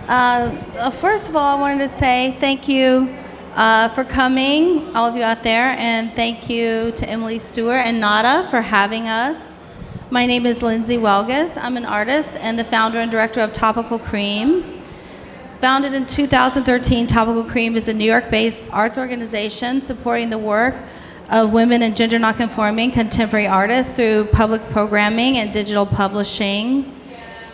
First of all, I wanted to say thank you for coming, all of you out there, and thank you to Emily Stewart and Nada for having us. My name is Lindsey Welgos. I'm an artist and the founder and director of Topical Cream. Founded in 2013, Topical Cream is a New York-based arts organization supporting the work of women and gender nonconforming contemporary artists through public programming and digital publishing.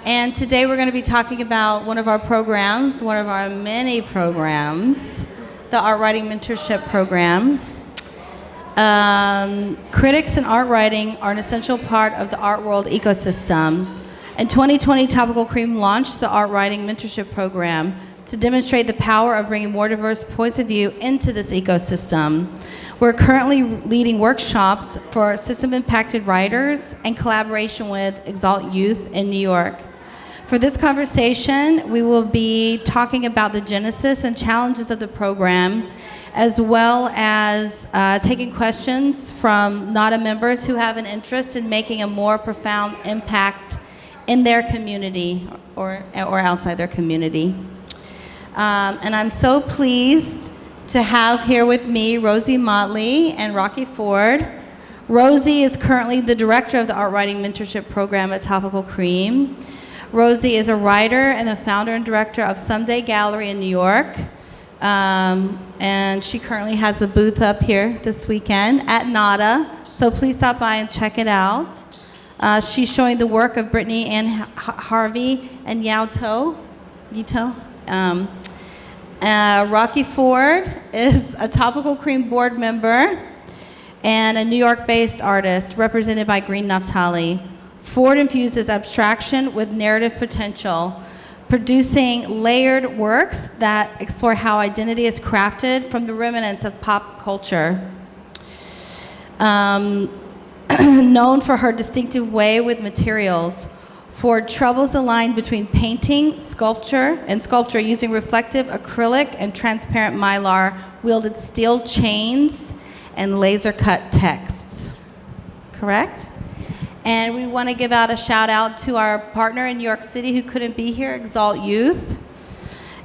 And today we're going to be talking about one of our programs, one of our many programs, the Art Writing Mentorship Program. Critics in art writing are an essential part of the art world ecosystem. In 2020, Topical Cream launched the Art Writing Mentorship Program to demonstrate the power of bringing more diverse points of view into this ecosystem. We're currently leading workshops for system-impacted writers in collaboration with Exalt Youth in New York. For this conversation, we will be talking about the genesis and challenges of the program, as well as taking questions from NADA members who have an interest in making a more profound impact in their community or outside their community. And I'm so pleased to have here with me Rosie Motley and Raque Ford. Rosie is currently the director of the Art Writing Mentorship Program at Topical Cream. Rosie is a writer and the founder and director of Someday Gallery in New York. And she currently has a booth up here this weekend at NADA, so please stop by and check it out. She's showing the work of Brittany Ann Harvey and Yito. Raque Ford is a Topical Cream board member and a New York-based artist represented by Green Naftali. Ford infuses abstraction with narrative potential, producing layered works that explore how identity is crafted from the remnants of pop culture. Known for her distinctive way with materials, Ford troubles the line between painting, sculpture using reflective acrylic and transparent mylar, wielded steel chains, and laser-cut texts. Correct? And we want to give out a shout out to our partner in New York City who couldn't be here, Exalt Youth.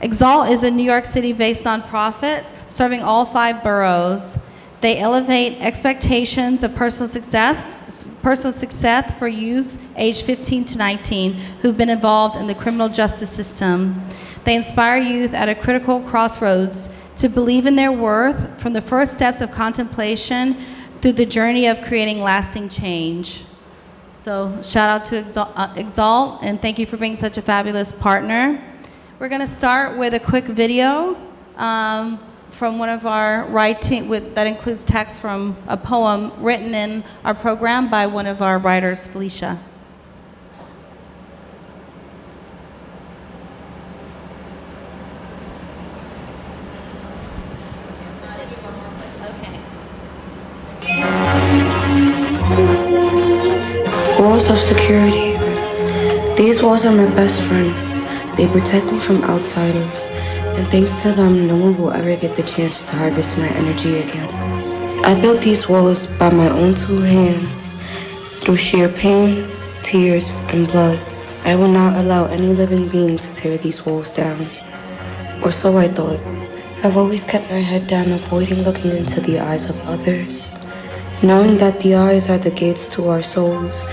Exalt is a New York City-based nonprofit serving all 5 boroughs. They elevate expectations of personal success for youth aged 15 to 19 who've been involved in the criminal justice system. They inspire youth at a critical crossroads to believe in their worth from the first steps of contemplation through the journey of creating lasting change. So shout out to Exalt, and thank you for being such a fabulous partner. We're going to start with a quick video from one of our writing that includes text from a poem written in our program by one of our writers, Felicia. Walls of security. These walls are my best friend. They protect me from outsiders, and thanks to them, no one will ever get the chance to harvest my energy again. I built these walls by my own 2 hands. Through sheer pain, tears, and blood, I will not allow any living being to tear these walls down. Or so I thought. I've always kept my head down, avoiding looking into the eyes of others. Knowing that the eyes are the gates to our souls,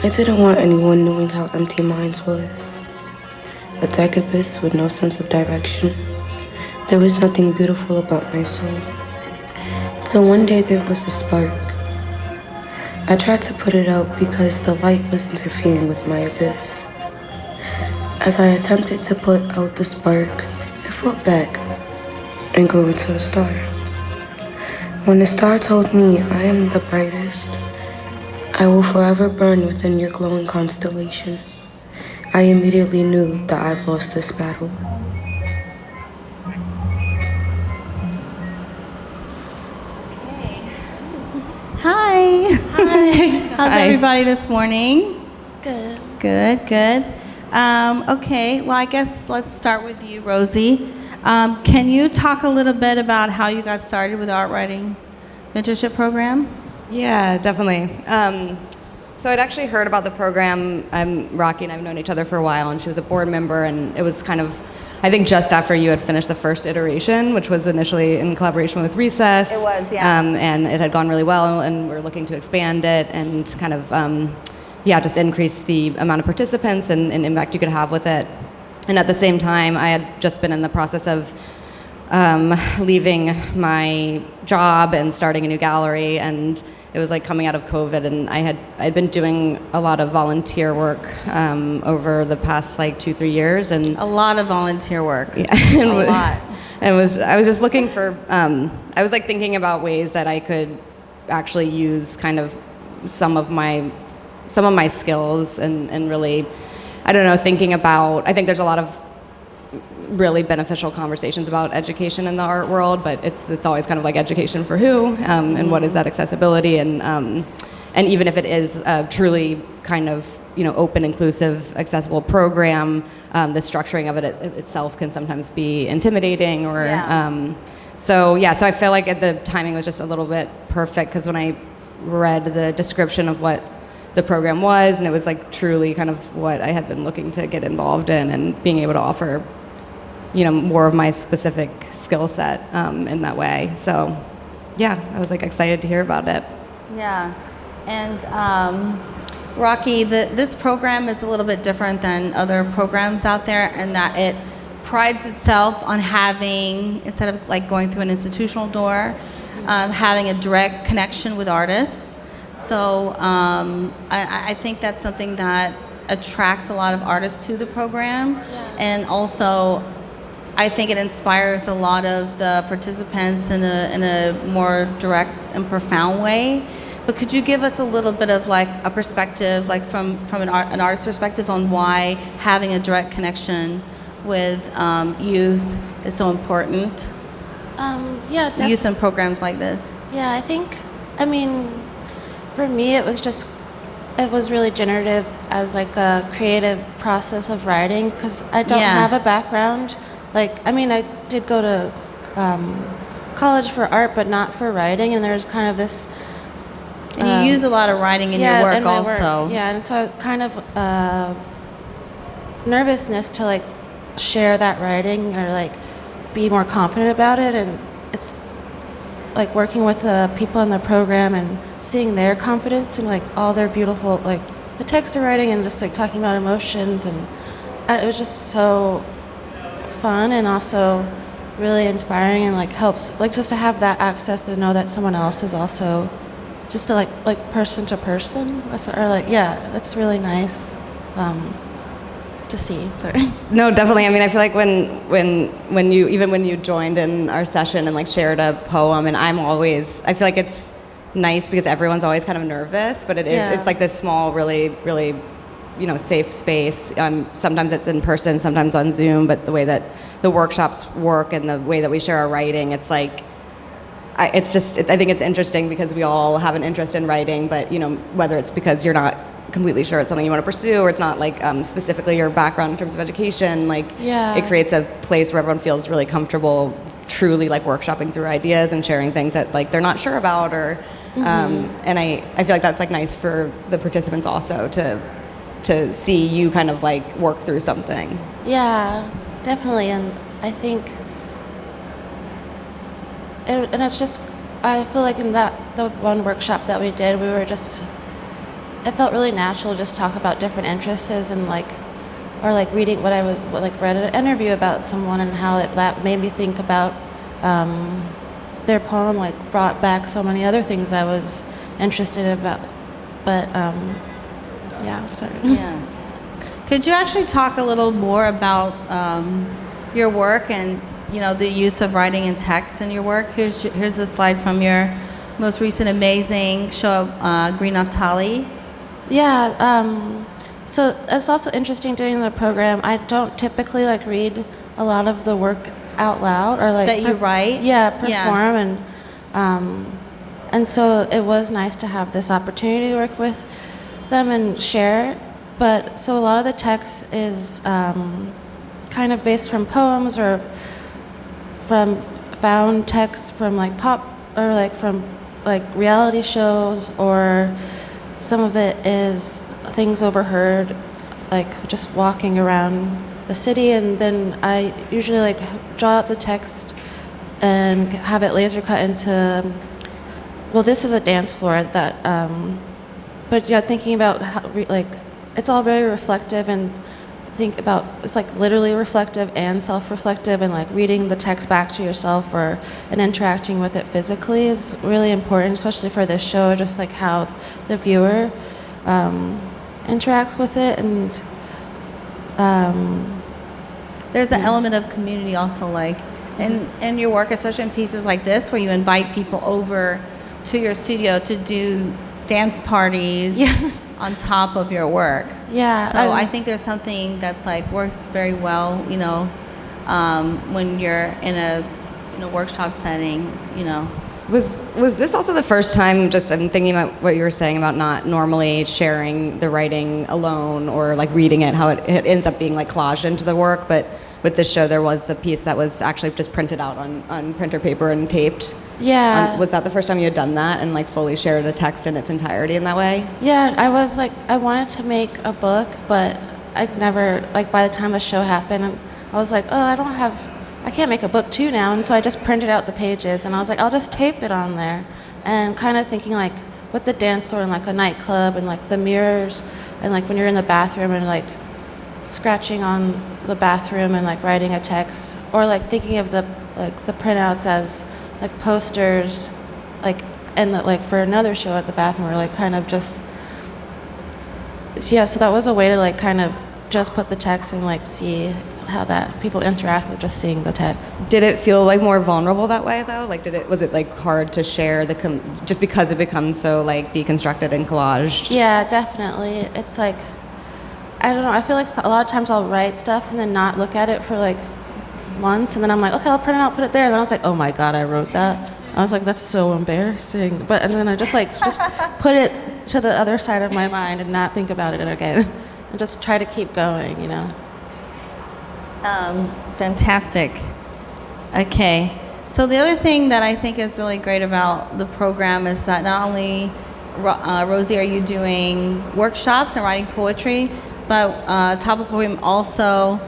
I didn't want anyone knowing how empty mine was. A dark abyss with no sense of direction. There was nothing beautiful about my soul. So one day there was a spark. I tried to put it out because the light was interfering with my abyss. As I attempted to put out the spark, it fought back and grew into a star. When the star told me I am the brightest, I will forever burn within your glowing constellation, I immediately knew that I've lost this battle. Hi. Hi. How's everybody this morning? Good. Good. Okay, well, I guess let's start with you, Rosie. Can you talk a little bit about how you got started with the Art Writing Mentorship Program? Yeah, definitely. So I'd actually heard about the program. I'm Raque, and I've known each other for a while, and she was a board member, and it was kind of I think just after you had finished the first iteration, which was initially in collaboration with Recess. It was, yeah. And it had gone really well, and we're looking to expand it and kind of, just increase the amount of participants and impact you could have with it. And at the same time, I had just been in the process of leaving my job and starting a new gallery, and it was like coming out of COVID, and I'd been doing a lot of volunteer work over the past like 2-3 years, and A lot of volunteer work. yeah, A lot. and I was just looking for I was like thinking about ways that I could actually use kind of some of my skills and really, I don't know, thinking about, I think there's a lot of really beneficial conversations about education in the art world, but it's always kind of like education for who, and what is that accessibility, and even if it is a truly kind of, you know, open, inclusive, accessible program, the structuring of it itself can sometimes be intimidating, or Yeah. so I feel like the timing was just a little bit perfect, because when I read the description of what the program was, and it was like truly kind of what I had been looking to get involved in, and being able to offer, you know, more of my specific skill set in that way. So yeah, I was like excited to hear about it. Yeah. And Raque, this program is a little bit different than other programs out there, in that it prides itself on having, instead of like going through an institutional door, having a direct connection with artists. So I think that's something that attracts a lot of artists to the program. And also, I think it inspires a lot of the participants in a more direct and profound way. But could you give us a little bit of like a perspective, like from an artist's perspective, on why having a direct connection with youth is so important? Youth and programs like this. Yeah, I mean, for me, it was really generative as like a creative process of writing, because I don't have a background. Like, I mean, I did go to college for art, but not for writing, and there's kind of this... And you use a lot of writing in your work in my also. Work. Yeah, and so kind of nervousness to like share that writing, or like be more confident about it, and it's like working with the people in the program and seeing their confidence and like all their beautiful, like the text they're writing, and just like talking about emotions, and it was just so fun, and also really inspiring, and like helps, like just to have that access to know that someone else is also just to like person to person. That's really nice to see. Sorry. No, definitely. I mean, I feel like when you joined in our session and like shared a poem, and I feel like it's nice because everyone's always kind of nervous, but it's like this small, really, really, you know, safe space. Sometimes it's in person, sometimes on Zoom, but the way that the workshops work and the way that we share our writing, it's like, I think it's interesting because we all have an interest in writing, but, you know, whether it's because you're not completely sure it's something you want to pursue, or it's not like specifically your background in terms of education, like it creates a place where everyone feels really comfortable truly like workshopping through ideas and sharing things that like they're not sure about, or and I feel like that's like nice for the participants also to see you kind of like work through something. Yeah, definitely. And I think and it's just, I feel like in the one workshop that we did, it felt really natural to just talk about different interests, and like, or like reading read an interview about someone, and how that made me think about their poem, like brought back so many other things I was interested about. But sorry. Yeah. Could you actually talk a little more about your work and, you know, the use of writing and text in your work? Here's a slide from your most recent amazing show, Green Naftali. Yeah, so it's also interesting doing the program. I don't typically like read a lot of the work out loud, or like that you write. Yeah, perform, and so it was nice to have this opportunity to work with them and share. But so a lot of the text is kind of based from poems, or from found texts from like pop, or like from like reality shows, or some of it is things overheard, like just walking around the city, and then I usually like draw out the text and have it laser cut into, well, this is a dance floor that, but yeah, thinking about how, like, it's all very reflective, and think about, it's like literally reflective and self-reflective, and like reading the text back to yourself and interacting with it physically is really important, especially for this show, just like how the viewer interacts with it. And there's an element of community also, like in your work, especially in pieces like this, where you invite people over to your studio to do dance parties on top of your work. Yeah. So I think there's something that's like works very well, you know, when you're in a workshop setting, you know. Was this also the first time, just I'm thinking about what you were saying about not normally sharing the writing alone or like reading it, how it ends up being like collaged into the work, but with this show there was the piece that was actually just printed out on printer paper and taped. Yeah. Was that the first time you had done that and like fully shared a text in its entirety in that way? Yeah, I was like, I wanted to make a book, but I never, like by the time the show happened, I was like, oh, I can't make a book too now, and so I just printed out the pages, and I was like, I'll just tape it on there, and kind of thinking like with the dance floor and like a nightclub and like the mirrors, and like when you're in the bathroom and like scratching on the bathroom and like writing a text, or like thinking of the printouts as like posters, like, and like for another show at the bathroom, or like kind of just, yeah, so that was a way to like kind of just put the text and like see how that people interact with just seeing the text. Did it feel like more vulnerable that way though? Like was it like hard to share just because it becomes so like deconstructed and collaged? Yeah, definitely. It's like, I don't know, I feel like a lot of times I'll write stuff and then not look at it for like months, and then I'm like, okay, I'll print it out, put it there, and then I was like, oh my god, I wrote that. I was like, that's so embarrassing. And then I just put it to the other side of my mind and not think about it again, and just try to keep going, you know. Fantastic. Okay. So the other thing that I think is really great about the program is that not only, Rosie, are you doing workshops and writing poetry, but Topical Cream also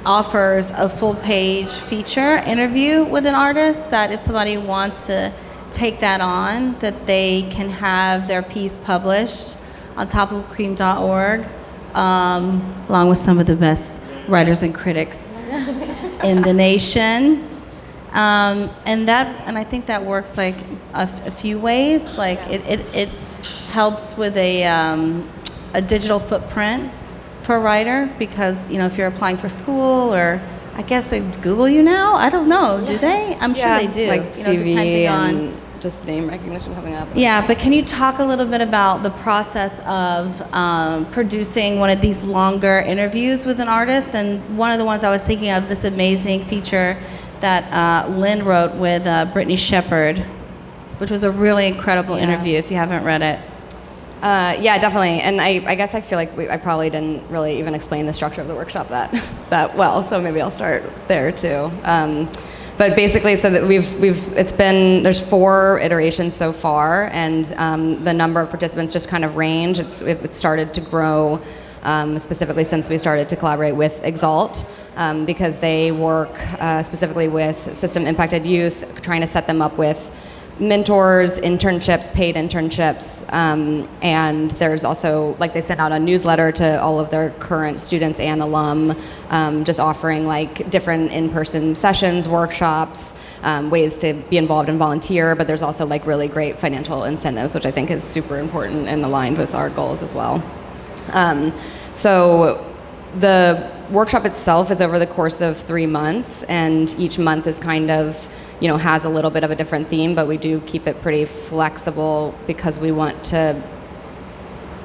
offers a full-page feature interview with an artist, that if somebody wants to take that on, that they can have their piece published on topicalcream.org, along with some of the best writers and critics in the nation. And I think that works like a few ways. Like it helps with a digital footprint for a writer, because if you're applying for school, or I guess they Google you now. I don't know. Do they? I'm sure they do. Like CV depending and on just name recognition coming up. Yeah, but can you talk a little bit about the process of producing one of these longer interviews with an artist? And one of the ones I was thinking of, this amazing feature that Lynn wrote with Brittany Shepard, which was a really incredible interview if you haven't read it. Yeah, definitely. And I guess I feel like I probably didn't really even explain the structure of the workshop that well, so maybe I'll start there too. But basically, so that there's 4 iterations so far, and the number of participants just kind of range. It started to grow specifically since we started to collaborate with Exalt, because they work specifically with system impacted youth, trying to set them up with mentors, internships, paid internships, and there's also, like, they sent out a newsletter to all of their current students and alum, just offering like different in-person sessions, workshops, ways to be involved and volunteer, but there's also like really great financial incentives, which I think is super important and aligned with our goals as well. So the workshop itself is over the course of 3 months, and each month is kind of has a little bit of a different theme, but we do keep it pretty flexible because we want to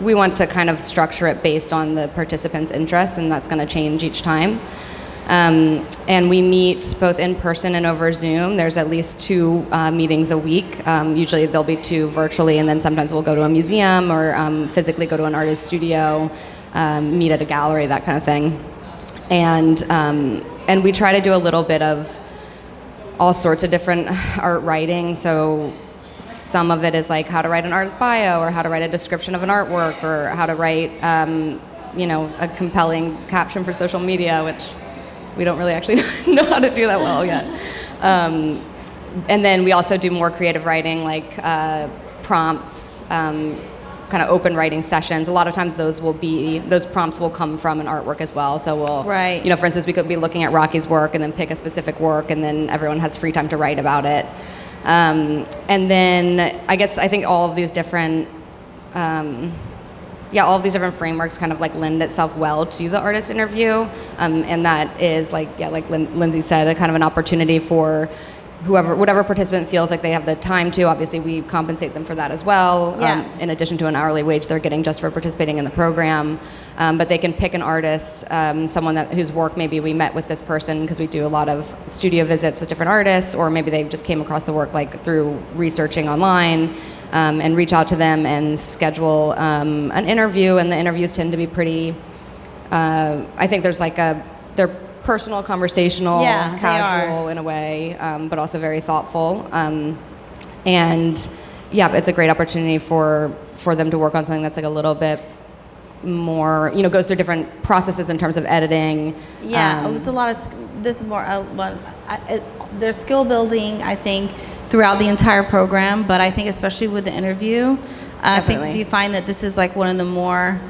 kind of structure it based on the participants' interests, and that's going to change each time. And we meet both in person and over Zoom. There's at least 2 meetings a week. Usually there'll be 2 virtually, and then sometimes we'll go to a museum or physically go to an artist's studio, meet at a gallery, that kind of thing. And we try to do a little bit of all sorts of different art writing. So some of it is like how to write an artist bio, or how to write a description of an artwork, or how to write a compelling caption for social media, which we don't really actually know how to do that well yet. And then we also do more creative writing, like prompts, kind of open writing sessions. A lot of times those prompts will come from an artwork as well. So we'll, Right. For instance, we could be looking at Raque's work and then pick a specific work, and then everyone has free time to write about it. And then I think all of these different, all of these different frameworks kind of like lend itself well to the artist interview. And that is like Lindsey said, a kind of an opportunity for whatever participant feels like they have the time to. Obviously, we compensate them for that as well. Yeah. In addition to an hourly wage they're getting just for participating in the program. But they can pick an artist, someone whose work maybe we met with this person because we do a lot of studio visits with different artists, or maybe they just came across the work like through researching online, and reach out to them and schedule an interview. And the interviews tend to be pretty, I think there's like they're personal, conversational, Yeah, casual in a way, but also very thoughtful. And yeah, it's a great opportunity for them to work on something that's like a little bit more, goes through different processes in terms of editing. Yeah, there's a lot of, this is more, there's skill building, I think, throughout the entire program, but I think especially with the interview, I think, do you find that this is like one of the more,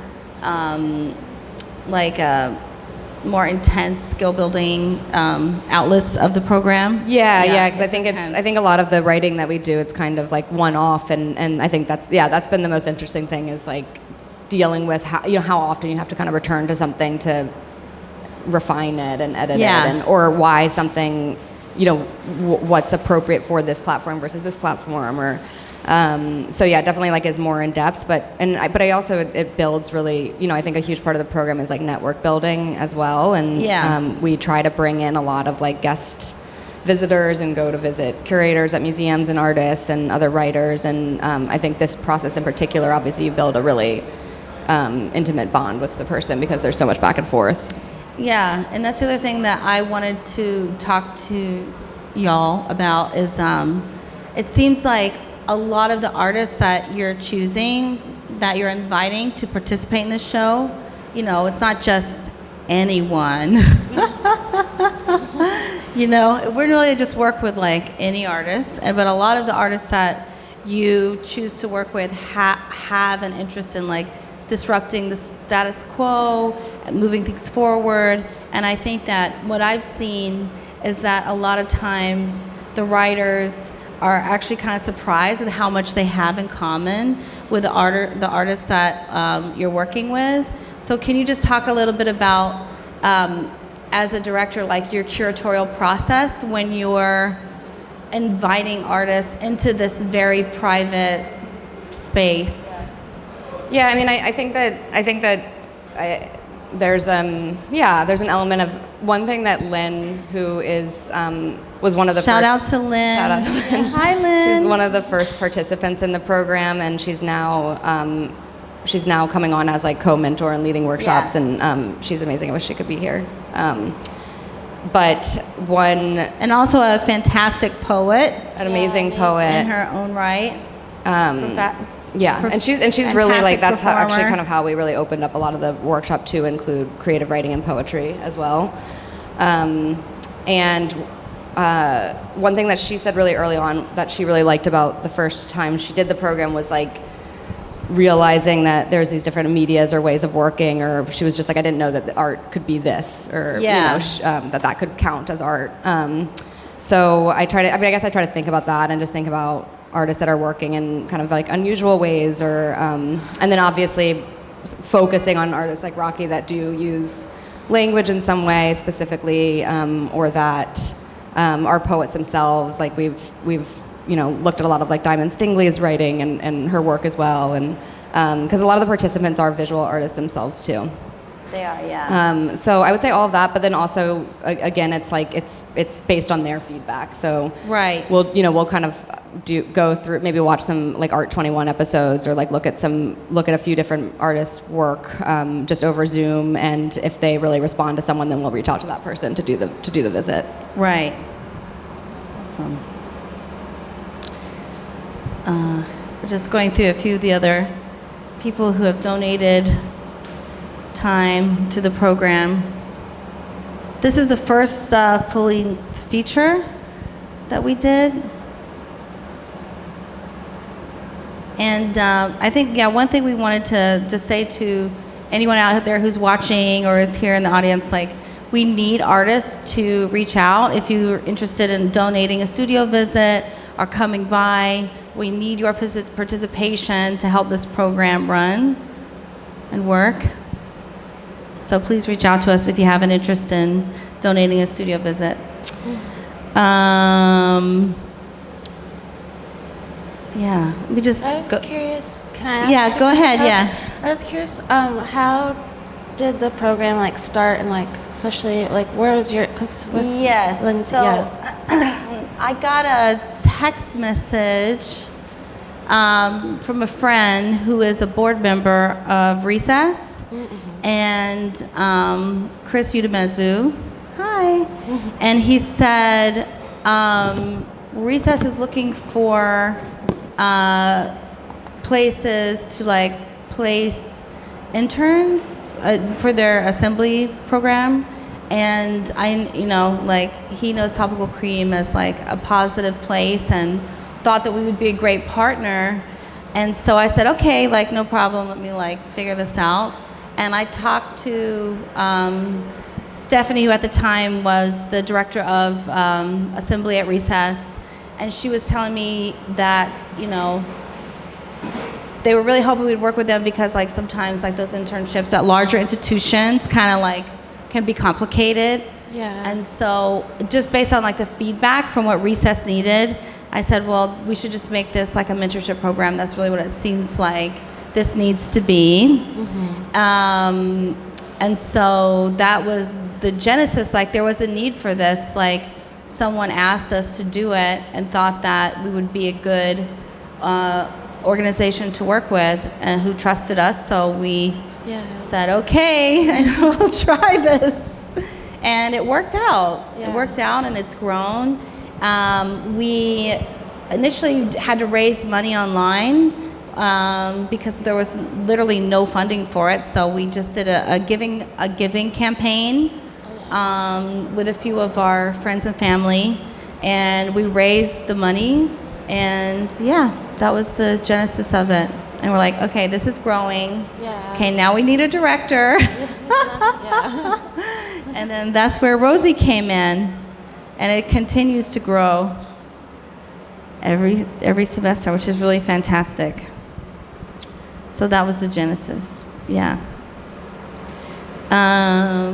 more intense skill building outlets of the program? Yeah, because I think a lot of the writing that we do, it's kind of like one off, and I think that's been the most interesting thing, is like dealing with how often you have to kind of return to something to refine it and edit it, or why something, what's appropriate for this platform versus this platform, or so yeah, definitely like is more in depth, but I also, it builds really, I think a huge part of the program is like network building as well, and we try to bring in a lot of like guest visitors and go to visit curators at museums and artists and other writers, and I think this process in particular, obviously you build a really intimate bond with the person because there's so much back and forth. Yeah, and that's the other thing that I wanted to talk to y'all about is it seems like a lot of the artists that you're choosing, that you're inviting to participate in this show, it's not just anyone. We really just work with like any artist, but a lot of the artists that you choose to work with have an interest in like disrupting the status quo, moving things forward. And I think that what I've seen is that a lot of times the writers are actually kind of surprised with how much they have in common with the artists that you're working with. So can you just talk a little bit about, as a director, like your curatorial process when you're inviting artists into this very private space? Yeah, I mean, I think that there's an element of one thing that Lynn, who is was one of the Shout out to Lynn. Hi, Lynn. She's one of the first participants in the program, and she's now coming on as like co-mentor and leading workshops, and she's amazing. I wish she could be here. And also a fantastic poet, an amazing poet in her own right. And she's really like, that's actually kind of how we really opened up a lot of the workshop to include creative writing and poetry as well. One thing that she said really early on that she really liked about the first time she did the program was like realizing that there's these different medias or ways of working, or she was just like, I didn't know that the art could be this, or that could count as art. So I guess I try to think about that and just think about artists that are working in kind of like unusual ways, or and then obviously focusing on artists like Raque that do use language in some way specifically, or that are poets themselves. Like we've looked at a lot of like Diamond Stingley's writing and her work as well, and because a lot of the participants are visual artists themselves too. They are, yeah. So I would say all of that, but then also again, it's like it's based on their feedback. So right, we'll kind of go through, maybe watch some like Art 21 episodes, or like look at a few different artists' work just over Zoom, and if they really respond to someone, then we'll reach out to that person to do the visit. Right. Awesome. We're just going through a few of the other people who have donated time to the program. This is the first fully feature that we did. And I think, one thing we wanted to say to anyone out there who's watching or is here in the audience, like, we need artists to reach out. If you're interested in donating a studio visit or coming by, we need your participation to help this program run and work. So please reach out to us if you have an interest in donating a studio visit. We just. I was curious. Can I ask? Yeah, go ahead. Yeah. I was curious. How did the program like start, and like especially like where was your? Because Yes. Lindsey, So I got a text message from a friend who is a board member of Recess, and Chris Udemezu. Hi. And he said Recess is looking for places to like place interns for their assembly program, and he knows Topical Cream as like a positive place and thought that we would be a great partner. And so I said, okay, like no problem, let me like figure this out. And I talked to Stephanie, who at the time was the director of assembly at Recess, and she was telling me that, they were really hoping we'd work with them because like sometimes like those internships at larger institutions kind of like can be complicated. Yeah. And so just based on like the feedback from what Recess needed, I said, well, we should just make this like a mentorship program. That's really what it seems like this needs to be. And so that was the genesis. Like there was a need for this. Like someone asked us to do it and thought that we would be a good organization to work with and who trusted us. So we said, okay, we'll try this. And it worked out. Yeah. It worked out and it's grown. We initially had to raise money online because there was literally no funding for it. So we just did a giving campaign with a few of our friends and family, and we raised the money, and that was the genesis of it. And we're like, okay, this is growing. Yeah. Okay, now we need a director. And then that's where Rosie came in, and it continues to grow every semester, which is really fantastic. So that was the genesis. Yeah. I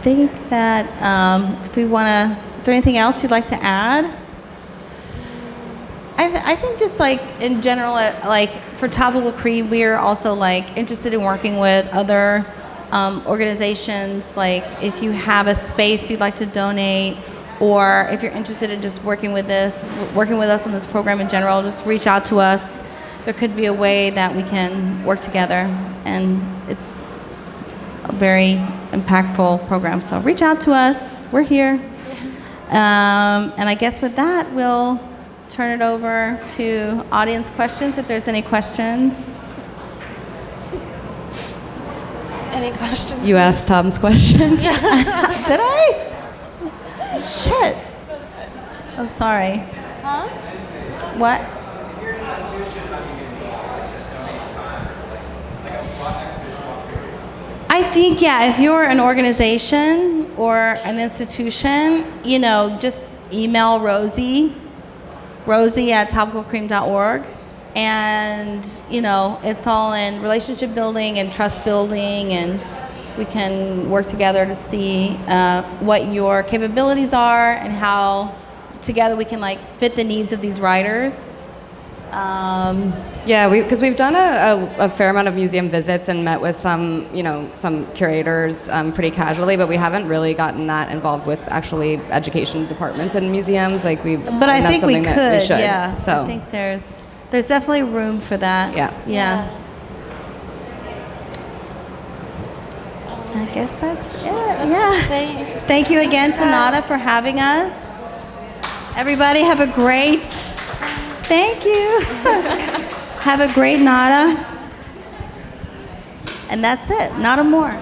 think that if we want to, is there anything else you'd like to add? I think just like in general, like for Topical Cream, we are also like interested in working with other organizations. Like if you have a space you'd like to donate, or if you're interested in just working with us on this program in general, just reach out to us. There could be a way that we can work together, and it's a very impactful program. So reach out to us. We're here. And I guess with that, we'll turn it over to audience questions, if there's any questions. Any questions? You asked Tom's question. Did I? Shit. Oh, sorry. Huh? What? I think, if you're an organization or an institution, just email Rosie at topicalcream.org. And, it's all in relationship building and trust building, and we can work together to see what your capabilities are and how together we can fit the needs of these writers. Because we've done a fair amount of museum visits and met with some curators pretty casually, but we haven't really gotten that involved with actually education departments and museums. But I think we could. So I think there's definitely room for that. Yeah. I guess that's it. Thanks. Thank you again to Nada for having us. Everybody have a great. Thank you. Have a great nada. And that's it, nada more.